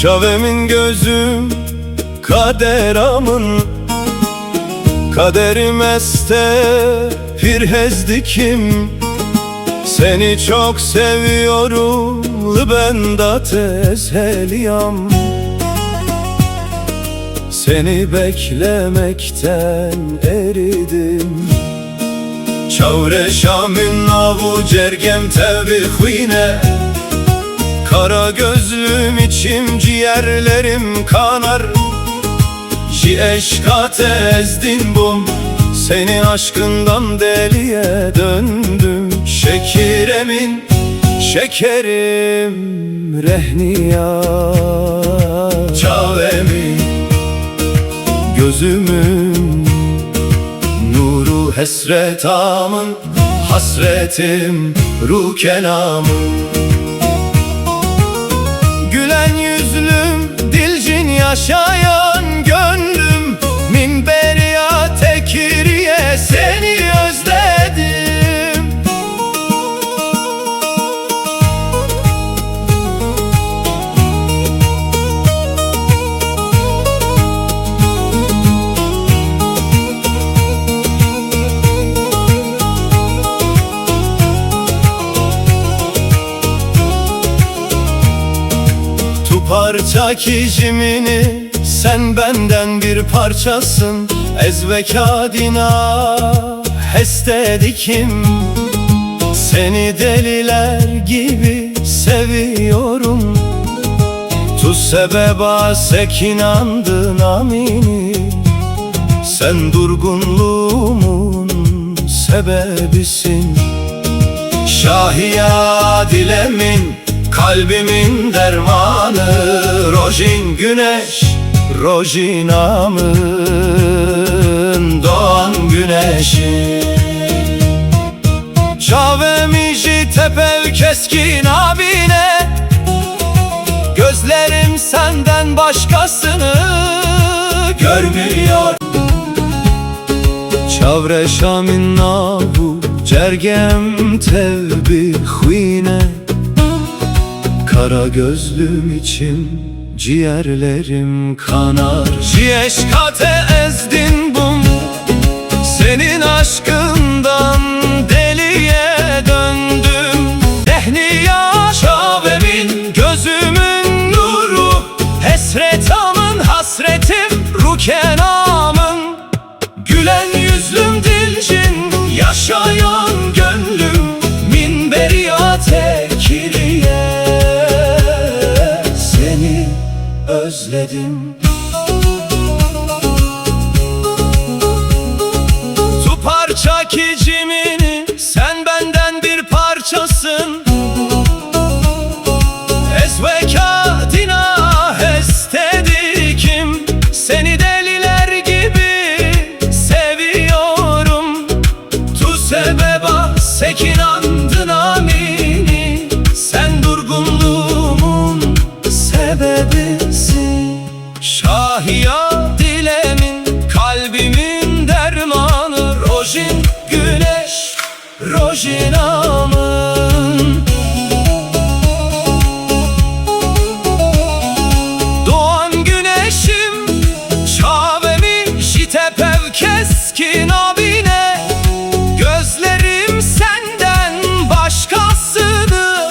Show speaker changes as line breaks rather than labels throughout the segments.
Çavemin gözüm kaderamın, kaderim este pirhezdikim. Seni çok seviyorum, ben da tezeliyam. Seni beklemekten eridim. Çavre şamün navu cergem tevi huyne. Kara gözlüm içim ciğerlerim kanar. Ji eşkat ezdin bum, senin aşkından deliye döndüm. Şekeremin şekerim rehniya. Çavemin gözümün nuru hesretamın, hasretim rukenamın. Gülen yüzlüm dilcin yaşayan gönlüm, minberiya tekiriye seni özledim. Parça kicimini, sen benden bir parçasın. Ezvekadina hestedikim. Seni deliler gibi seviyorum. Tu sebeba sekinandın amini. Sen durgunluğumun sebebisin. Şahiya dilemin, kalbimin dermanı. Rojin güneş, Rojinamın doğan güneşi. Çavemiji tepev keskin abine. Gözlerim senden başkasını görmüyor. Çavre şamin navu cergem tevbi huyne. Kara gözlüm için ciğerlerim kanar. Ciheşkate ezdin bum, senin aşkından deliye döndüm. Dehniya çavemin gözümün nuru, hesretamın hasretim rukenamın. Gülen yüzlüm dilcin yaşayan gönlüm, minberiya tekiriye özledim. Tu parça kicimini, sen benden bir parçasın. Ezvekadina hestedikim. Seni deliler gibi seviyorum. Tu sebeba sekinandın amini. Sen durgunluğumun sebebisin. Şahiya dilemin, kalbimin dermanı. Rojin güneş, Rojinamın doğan güneşim. Çavemin şitepev keskin abine. Gözlerim senden başkasını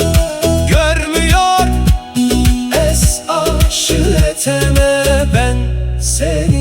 görmüyor. Es aşıleteme ben seni.